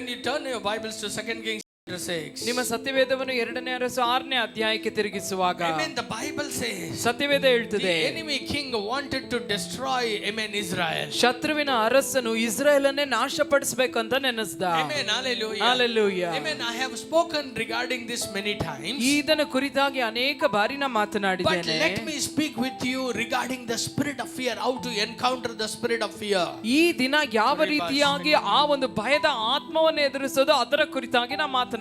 when you turn your Bibles to 2 Kings chapter 6, ನಿಮ್ಮ ಸತ್ಯವೇದವನ್ನು 2ನೇ Arasu 6ನೇ ಅಧ್ಯಾಯಕ್ಕೆ ತಿರುಗಿಸುವಾಗ amen, the Bible says Satyaveda the ಹೇಳ್ತದೆ, enemy king wanted to destroy, amen, Israel. ಶತ್ರುವಿನ ಅರಸನು ಇಸ್ರಾಯೇಲನ್ನೇ ನಾಶಪಡಿಸಬೇಕಂತ ನೆನೆಸ್ದ. Amen, hallelujah. Hallelujah. Amen, I have spoken regarding this many times. ಇದನ್ನು ಕುರಿತಾಗಿ ಅನೇಕ ಬಾರಿ ನಾನು But ಮಾತನಾಡಿದ್ದೇನೆ. let me speak with you regarding the spirit of fear, how to encounter the spirit of fear. ಈ ದಿನ ಯಾವ ರೀತಿಯಾಗಿ ಆ ಒಂದು ಭಯದ ಆತ್ಮವನ್ನು ಎದುರಿಸೋದು ಅದರ ಕುರಿತಾಗಿ ನಾನು ಮಾತನಾಡ್ತೇನೆ.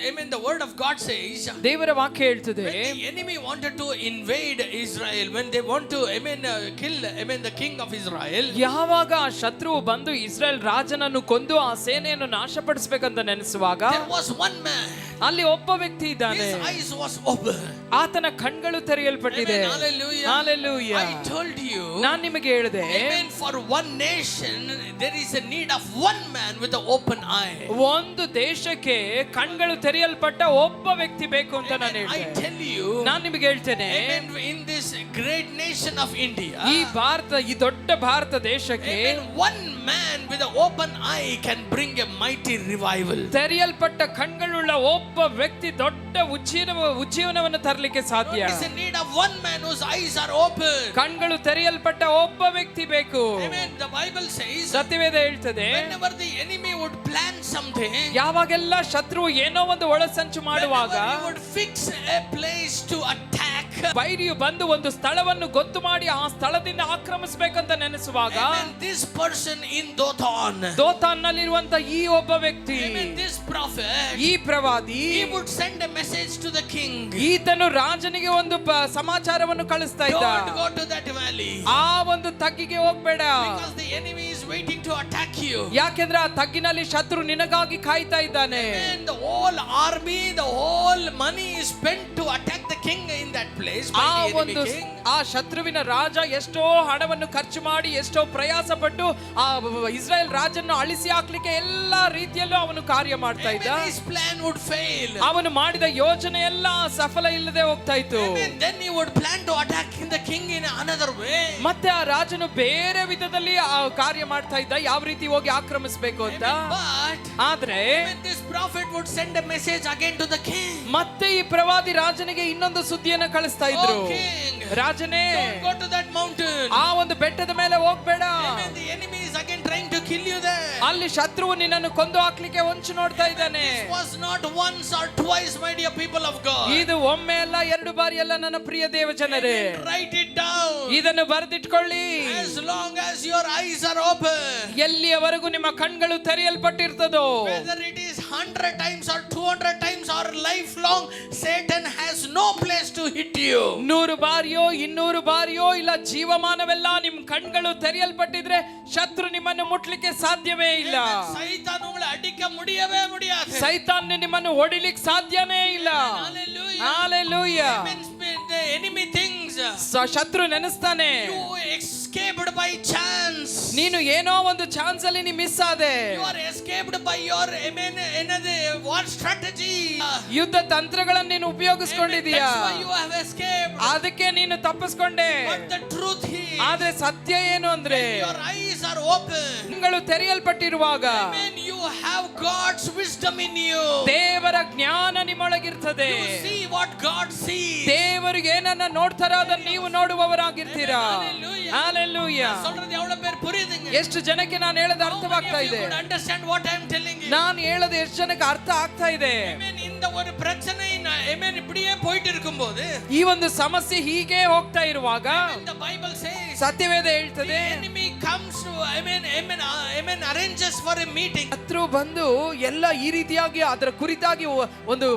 Amen, the word of God says, ದೇವರ ವಾಕ್ಯ ಹೇಳ್ತದೆ, when the enemy wanted to invade Israel, when they want to, amen, kill, amen, the king of Israel, ಯಾವಾಗ ಆ ಶತ್ರುವು ಬಂದು ಇಸ್ರಾಯೇಲ್ ರಾಜನನ್ನು ಕೊಂದು ಆ ಸೇನೆಯನ್ನು ನಾಶಪಡಿಸಬೇಕಂತ ನೆನೆಸುವಾಗ there was one man, ಅಲ್ಲಿ ಒಬ್ಬ ವ್ಯಕ್ತಿ ಇದ್ದಾನೆ, his eyes was open. ಆತನ ಕಣ್ಗಳು ತೆರೆಯಲ್ಪಟ್ಟಿದೆ. Amen, hallelujah. Hallelujah. I told you, ನಾನು ನಿಮಗೆ ಹೇಳಿದೆ, amen, for one nation there is a need of one man with an open eye. ಒಂದು ದೇಶಕ್ಕೆ ಕಣ್ಗಳು ತೆರೆಯಲ್ಪಟ್ಟ ಒಬ್ಬ ವ್ಯಕ್ತಿ ಬೇಕು ಅಂತ ನಾನು Amen, I ಹೇಳ್ತೇನೆ. tell you, ನಾನು ನಿಮಗೆ ಹೇಳ್ತೇನೆ, amen, in this great nation of India, ಈ ಭಾರತ, ಈ ದೊಡ್ಡ ಭಾರತ ದೇಶಕ್ಕೆ amen, one man with an open eye can bring a mighty revival. ತೆರೆಯಲ್ಪಟ್ಟ ಕಣ್ಗಳುಳ್ಳ ಒಬ್ಬ ವ್ಯಕ್ತಿ ದೊಡ್ಡ ಉಜ್ಜೀವನವನ್ನು ತರಲಿಕ್ಕೆ ಸಾಧ್ಯ. There is a need of one man whose eyes are open. ಕಣ್ಗಳು ತೆರೆಯಲ್ಪಟ್ಟ ಒಬ್ಬ ವ್ಯಕ್ತಿ ಬೇಕು. Amen, the Bible says, ಸತ್ಯವೇದ ಹೇಳ್ತದೆ, whenever the enemy would plan something, ಯಾವಾಗೆಲ್ಲ ಶತ್ರು ಏನೋ ಒಂದು ಒಳಸಂಚು ಮಾಡುವಾಗ, whenever he would fix a place to attack, ವೈರಿಯು ಬಂದು ಒಂದು ಸ್ಥಳವನ್ನು ಗೊತ್ತು ಮಾಡಿ ಆ ಸ್ಥಳದಿಂದ ಆಕ್ರಮಿಸಬೇಕಂತ ನೆನೆಸುವಾಗ, amen, this person in Dothan, ದೋತಾನ್ನಲ್ಲಿರುವಂತ ಈ ಒಬ್ಬ ವ್ಯಕ್ತಿ, amen, this prophet, ಈ ಪ್ರವಾದಿ, he would send a message to the king. ಈತನು ರಾಜನಿಗೆ ಒಂದು ಸಮಾಚಾರವನ್ನು ಕಳಿಸ್ತಾ ಇದ್ದ, Don't go to that valley, ಆ ಒಂದು ತಗ್ಗಿಗೆ ಹೋಗ್ಬೇಡ, because the enemy is waiting to attack you. ಯಾಕೆಂದ್ರೆ ಆ ತಗ್ಗಿನಲ್ಲಿ ಶತ್ರು ನಿನಗಾಗಿ ಕಾಯ್ತಾ ಇದ್ದಾನೆ. Amen, the whole army, the whole money is spent to attack the king in that place by ಆ the enemy ಒಂದು king. ಆ ಶತ್ರುವಿನ ರಾಜ ಎಷ್ಟೋ ಹಣವನ್ನು ಖರ್ಚು ಮಾಡಿ ಎಷ್ಟೋ ಪ್ರಯಾಸ ಪಟ್ಟು ಆ ಇಸ್ರಾಯೇಲ್ ರಾಜನ್ನು ಅಳಿಸಿ ಹಾಕ್ಲಿಕ್ಕೆ ಎಲ್ಲಾ ರೀತಿಯಲ್ಲೂ ಅವನು ಕಾರ್ಯ ಮಾಡ್ತಾ ಇದ್ದ. Amen, his plan would fail. ಅವನು ಮಾಡಿದ ಯೋಜನೆ ಎಲ್ಲ ಸಫಲ ಇಲ್ಲದೆ ಹೋಗ್ತಾ ಇತ್ತು. Amen, then he would plan to attack the king in another way. ಮತ್ತೆ ಆ ರಾಜನು ಬೇರೆ ವಿಧದಲ್ಲಿ ಆ ಕಾರ್ಯ ಮಾಡ್ತಾ ಇದ್ದ, ಯಾವ ರೀತಿ ಹೋಗಿ ಆಕ್ರಮಿಸಬೇಕು ಅಂತ. But ಆದ್ರೆ amen, this prophet would send a message again to the king. ಮತ್ತೆ ಈ ಪ್ರವಾದಿ ರಾಜನಿಗೆ ಇನ್ನೊಂದು ಸುದ್ದಿಯನ್ನು ಕಳಿಸ್ತಾ ಇದ್ರು, Oh king, ರಾಜನೇ, don't go to that mountain. ಆ ಒಂದು ಬೆಟ್ಟದ ಮೇಲೆ ಹೋಗ್ಬೇಡ, Amen, the enemy is again trying to kill you there. ಅಲ್ಲಿ ಶತ್ರುವು ನಿನ್ನನ್ನು ಕೊಂದು ಹಾಕ್ಲಿಕ್ಕೆ ಹೊಂಚು ನೋಡ್ತಾ ಇದ್ದಾನೆ. This was not once or twice, my dear people of God. ಇದು ಒಮ್ಮೆ ಅಲ್ಲ, ಎರಡು ಬಾರಿ ಅಲ್ಲ ನನ್ನ ಪ್ರಿಯ ದೇವ ಜನರೇ. Amen, write it down. ಇದನ್ನು ಬರೆದಿಟ್ಕೊಳ್ಳಿ. As long as your eyes are open, ಎಲ್ಲಿಯವರೆಗೂ ನಿಮ್ಮ ಕಣ್ಗಳು ತೆರೆಯಲ್ಪಟ್ಟಿರ್ತದೋ, whether it is 100 times or 200 times or lifelong, Satan has no place to hit you. 100 ಬಾರಿಯೋ 200 ಬಾರಿಯೋ ಇಲ್ಲ ಜೀವಮಾನವೆಲ್ಲ ನಿಮ್ಮ ಕಣ್ಗಳು ತೆರೆಯಲ್ಪಟ್ಟಿದ್ರೆ ಶತ್ರು ನಿಮ್ಮನ್ನು ಮುಟ್ಲಿಕ್ಕೆ ಸಾಧ್ಯವೇ ಇಲ್ಲ. ಸೈತಾನ್ ಉங்களை ಅಡಿக்க முடியவே முடியாது. ಸೈತಾನ್ ನಿಮ್ಮನ್ನು ಹೊಡಿಲಿಕ್ಕೆ ಸಾಧ್ಯನೇ ಇಲ್ಲ. Hallelujah. Hallelujah. The enemy thinks ಶತ್ರು ನೆನೆಸ್ತಾನೆ, you escaped by chance. ನೀನು ಏನೋ ಒಂದು ಚಾನ್ಸ್ ಅಲ್ಲಿ ನೀ ಮಿಸ್ ಆದೆ. You are escaped by your another war strategy. ಯುದ್ಧ ತಂತ್ರಗಳನ್ನು ನೀನು ಉಪಯೋಗಿಸಿಕೊಂಡಿದೀಯಾ, That's why you have escaped. ಅದಕ್ಕೆ ನೀನು ತಪ್ಪಿಸ್ಕೊಂಡೆ. But the truth is, ಆದ್ರೆ ಸತ್ಯ ಏನು ಅಂದ್ರೆ, your eyes are open. ಕಣ್ಗಳು ತೆರೆಯಲ್ಪಟ್ಟಿರುವಾಗ Amen, you have God's wisdom in you. ದೇವರ ಜ್ಞಾನ ನಿಮ್ಮೊಳಗಿರ್ತದೆ. You see what God sees. ದೇವರಿಗೆ ಏನನ್ನ ನೋಡ್ತಾರೋ ಅದನ್ನ ನೀವು ನೋಡುವವರಾಗಿರ್ತೀರಾ. Hallelujah. Hallelujah. சொல்றது எவ்வளவு பேர் புரியுதுங்க? ಎಷ್ಟು ಜನಕ್ಕೆ ನಾನು ಹೇಳೋದು ಅರ್ಥವಾಗ್ತಾ You ಇದೆ? could understand what I am telling you. ನಾನು ಹೇಳೋದು ಎಷ್ಟು ಜನಕ್ಕೆ ಅರ್ಥ ಆಗ್ತಾ ಇದೆ? Amen, இந்த ஒரு பிரச்சனை amen இப்படியே போயிட்டு இருக்கும்போது, ಈ ಒಂದು ಸಮಸ್ಯೆ ಹೀಗೆ ಹೋಗ್ತಾ ಇರುವಾಗ the Bible says, Satyaveda the ಹೇಳ್ತದೆ, enemy comes to amen arranges for a meeting. ಶತ್ರು ಬಂದು ಎಲ್ಲ ಈ ರೀತಿಯಾಗಿ ಅದರ ಕುರಿತಾಗಿ ಒಂದು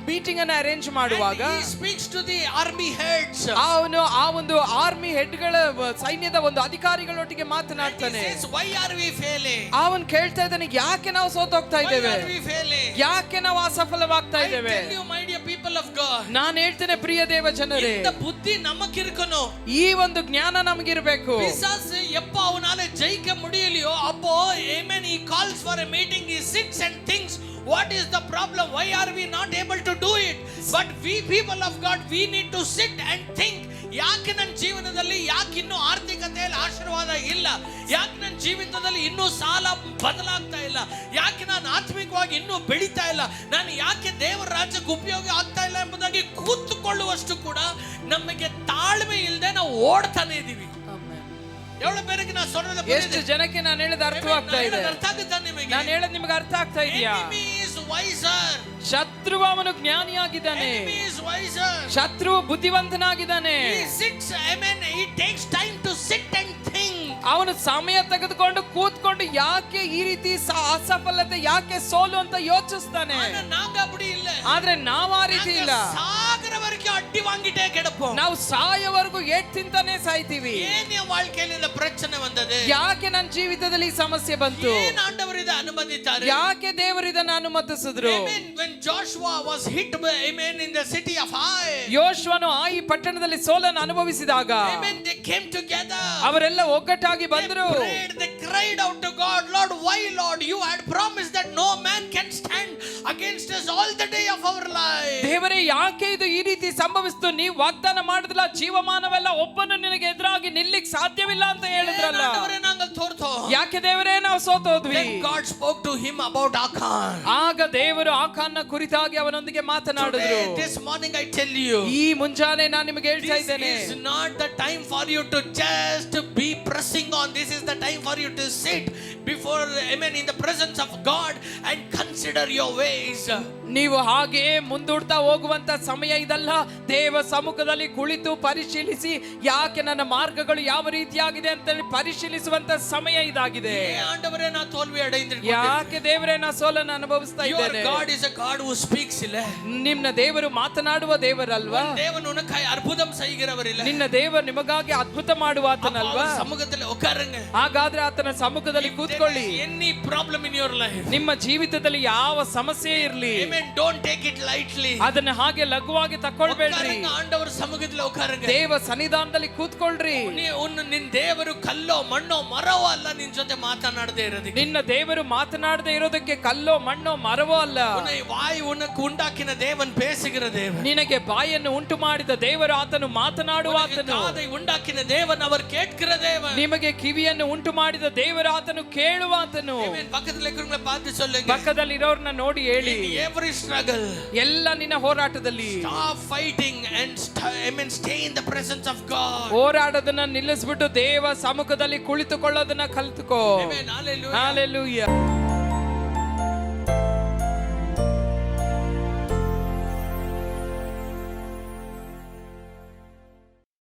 ಮೀಟಿಂಗ್ ಅನ್ನು ಅರೇಂಜ್ ಮಾಡುವಾಗ And he speaks to the army heads. ಅವನು ಆ ಒಂದು ಆರ್ಮಿ ಹೆಡ್ಗಳ ಸೈನ್ಯದ ಒಂದು ಅಧಿಕಾರಿಗಳೊಟ್ಟಿಗೆ And ಮಾತನಾಡ್ತಾನೆ. he says, why are we failing? ಅವನು ಕೇಳ್ತಾ ಇದ್ದಾನೆ, ಯಾಕೆ ನಾವು ಸೋತೋಗ್ತಾ Why ಇದ್ದೇವೆ, are we failing? ಯಾಕೆ ನಾವು ಅಸಫಲವಾಗ್ತಾ I ಇದ್ದೇವೆ? tell you, my dear people of God, ನಾನು ಹೇಳ್ತೇನೆ ಪ್ರಿಯ ದೇವ ಜನರೇ, இந்த புத்தி நமக்கு இருக்கணும். ಈ ಒಂದು ಜ್ಞಾನ ನಮಗಿರ್ಬೇಕು. பிசாசு எப்ப அவனால ஜெயிக்க முடியலையோ அப்போ amen he calls for a meeting, he sits and thinks, what is the problem, why are we not able to do it? But we people of God, we need to sit and think, ಯಾಕೆ ನನ್ನ ಜೀವನದಲ್ಲಿ ಯಾಕೆ ಇನ್ನೂ ಆರ್ಥಿಕತೆಯಲ್ಲಿ ಆಶೀರ್ವಾದ ಇಲ್ಲ, ಯಾಕೆ ನನ್ನ ಜೀವಿತದಲ್ಲಿ ಇನ್ನೂ ಸಾಲ ಬದಲಾಗ್ತಾ ಇಲ್ಲ, ಯಾಕೆ ನಾನು ಆತ್ಮಿಕವಾಗಿ ಇನ್ನೂ ಬೆಳೀತಾ ಇಲ್ಲ, ನಾನು ಯಾಕೆ ದೇವರ ರಾಜ್ಯಕ್ಕೆ ಉಪಯೋಗ ಆಗ್ತಾ ಇಲ್ಲ ಎಂಬುದಾಗಿ ಕೂತುಕೊಳ್ಳುವಷ್ಟು ಕೂಡ ನಮಗೆ ತಾಳ್ಮೆ ಇಲ್ಲದೆ ನಾವು ಓಡ್ತಾನೆ ಇದೀವಿ. ಎವಳ ಬೇರೆಗೆ ನಾನು ಸೊರದ ಎಷ್ಟು ಜನಕ್ಕೆ ನಾನು ಹೇಳೋದು ಅರ್ಥವಾಗ್ತಾ ಇದೆ? ಅರ್ಥ ಆಗುತ್ತಾ ನಿಮಗೆ? ನಾನು ಹೇಳೋದು ನಿಮಗೆ ಅರ್ಥ ಆಗ್ತಾ ಇದೆಯಾ? Enemy is wiser. ಶತ್ರುವು ಅವನು ಜ್ಞಾನಿಯಾಗಿದ್ದಾನೆ, Enemy is wiser. ಶತ್ರುವು ಬುದ್ಧಿವಂತನಾಗಿದ್ದಾನೆ. He sits, amen, he takes time to sit and think. ಅವನು ಸಮಯ ತೆಗೆದುಕೊಂಡು ಕೂತ್ಕೊಂಡು ಯಾಕೆ ಈ ರೀತಿ ಅಸಫಲತೆ, ಯಾಕೆ ಸೋಲು ಅಂತ ಯೋಚಿಸ್ತಾನೆ. ಆದ್ರೆ ನಾವು ಆ ರೀತಿ ಇಲ್ಲ. ಸಾಗರವರೆಗೆ ಅಡ್ಡಿ ವಾಂಗಿಟೇ ಕೆಡಪೋಂ. ನಾವು ಸಾಯವರೆಗೂ ಏಟ್ ತಿಂತಾನೆ ಸಾಯ್ತೀವಿ. ಏನ್ வாழ்க்கையில இந்த பிரச்சனை வந்தது? ಯಾಕೆ ನನ್ನ ಜೀವಿತದಲ್ಲಿ ಸಮಸ್ಯೆ ಬಂತು? ಏನ್ ಆಂಡವರು ಇದನ್ನು ಅನುಮತಿಸಿದ್ದಾರೆ? ಯಾಕೆ ದೇವರು ಇದನ್ನು ಅನುಮತಿಸಿದ್ರು? Amen. When Joshua was hit, amen, in the city of Ai. ಯೋಶುವನು ಆಯಿ ಪಟ್ಟಣದಲ್ಲಿ ಸೋಲನ್ನು ಅನುಭವಿಸಿದಾಗ, amen, they came together. ಅವರೆಲ್ಲ ಒಗ್ಗಟ್ಟಾಗಿ ಬಂದರು. They cried out to God, Lord, why, Lord, you had promised that no man can stand against us all the day of our life. ದೇವರೇ, ಯಾಕೆ ಇದು ಈ ರೀತಿ ಸಂಭವಿಸಿತು? ನೀವು ವಾಗ್ದಾನ ಮಾಡಿದ್ರಲ್ಲ, ಜೀವಮಾನವೆಲ್ಲ ಒಬ್ಬನು ನಿನಗೆ ಎದುರಾಗಿ ನಿಲ್ಲಿಕ್ಕೆ ಸಾಧ್ಯವಿಲ್ಲ ಅಂತ ಹೇಳಿದ್ರಲ್ಲ. ಯಾಕೆ ದೇವರೇ ನಾವು ಸೋತೋದ್ವಿ? Then God spoke to him about Achan. ಆಗ ದೇವರು ಆಖಾನ್ನ ಕುರಿತಾಗಿ ಅವನೊಂದಿಗೆ ಮಾತನಾಡಿದ್ರು. This morning I tell you, ಈ ಮುಂಜಾನೆ ನಾನು ನಿಮಗೆ ಹೇಳ್ತಾ ಇದ್ದೇನೆ, this is not the time for you to just be pressing on. This is the time for you to sit before, amen, in the presence of God and consider your ways. ನೀವು ಹಾಗೆ ಮುಂದೂಡ್ತಾ ಹೋಗುವಂತ ಸಮಯ ಇದಲ್ಲ. ದೇವ ಸಮ್ಮುಖದಲ್ಲಿ ಕುಳಿತು ಪರಿಶೀಲಿಸಿ, ಯಾಕೆ ನನ್ನ ಮಾರ್ಗಗಳು ಯಾವ ರೀತಿಯಾಗಿದೆ ಅಂತ ಪರಿಶೀಲಿಸುವಂತ ಸಮಯ ಇದಾಗಿದೆ. ಯಾಕೆ ದೇವರೇ ನಾ ಸೋಲನ್ನು ಅನುಭವಿಸ್ತಾ ಇದ್ದೇನೆ? God is a God who speaks. ನಿಮ್ಮ ದೇವರು ಮಾತನಾಡುವ ದೇವರಲ್ವಾ? ದೇವನು ಉನಕ್ಕಾಗಿ ಅದ್ಭುತಂ ಸೈಗಿರವರಿಲ್ಲ. ನಿನ್ನ ದೇವರು ನಿಮಗಾಗಿ ಅದ್ಭುತ ಮಾಡುವಾತನಲ್ವಾ? ಸಮ್ಮುಖದಲ್ಲಿ ಒಕ್ಕಾರಂಗ. ಹಾಗಾದ್ರೆ ಆತನ ಸಮ್ಮುಖದಲ್ಲಿ ಕೂತ್ಕೊಳ್ಳಿ. Any problem in your life, ನಿಮ್ಮ ಜೀವಿತದಲ್ಲಿ ಯಾವ ಸಮಸ್ಯೆ ಇರಲಿ, don't take it lightly. ಅದನ್ನ ಹಾಗೆ ಲಘುವಾಗಿ ತಕೊಳ್ಬೇಡ್ರಿ. ಆಂಡವರ ಸಮ್ಮುಖದಲ್ಲಿ ಒಕ್ಕಾರಂಗ. ದೇವ ಸನ್ನಿಧಾನದಲ್ಲಿ ಕೂತ್ಕೊಳ್ರಿ. ನಿನ್ನ ದೇವರು ಕಲ್ಲೋ ಮಣ್ಣೋ ಮರವೋ ಅಲ್ಲ, ನಿನ್ನ ಜೊತೆ ಮಾತನಾಡದೆ ಇರೋದಕ್ಕೆ. ನಿನ್ನ ದೇವರು ಮಾತನಾಡದೆ ಇರೋದಕ್ಕೆ ಕಲ್ಲೋ ಮಣ್ಣೋ ಮರವೋ ಅಲ್ಲ. ವಾಯು ಉನಕ್ಕೆ ಉಂಟಾಕಿನ ದೇವನ್ ಪೇಸುಗಿರ ದೇವನ್. ನಿನಗೆ ಬಾಯನ್ನು ಉಂಟು ಮಾಡಿದ ದೇವರು ಆತನು ಮಾತನಾಡುವ ಆತನು. ಕಾதை ಉಂಟಾಕಿನ ದೇವನ್ அவர் கேட்கிற தேவன். ನಿಮಗೆ ಕಿವಿಯನ್ನು ಉಂಟು ಮಾಡಿದ ದೇವರು ಆತನು ಕೇಳುವ ಆತನು. ಪಕ್ಕದಲ್ಲಿ ಇರೋರ್ನ ಪಾದು சொல்லுங்க. ಪಕ್ಕದಲ್ಲಿ ಇರೋರ್ನ ನೋಡಿ ಹೇಳಿ, every struggle, ಎಲ್ಲ ನಿನ್ನ ಹೋರಾಟದಲ್ಲಿ stop fighting and stay in the presence of God. ಹೋರಾಡೋದನ್ನ ನಿಲ್ಲಿಸ್ಬಿಟ್ಟು ದೇವ ಸಮ್ಮುಖದಲ್ಲಿ ಕುಳಿತುಕೊಳ್ಳೋದನ್ನ ಕಲಿತುಕೋ. Amen. Hallelujah. Hallelujah.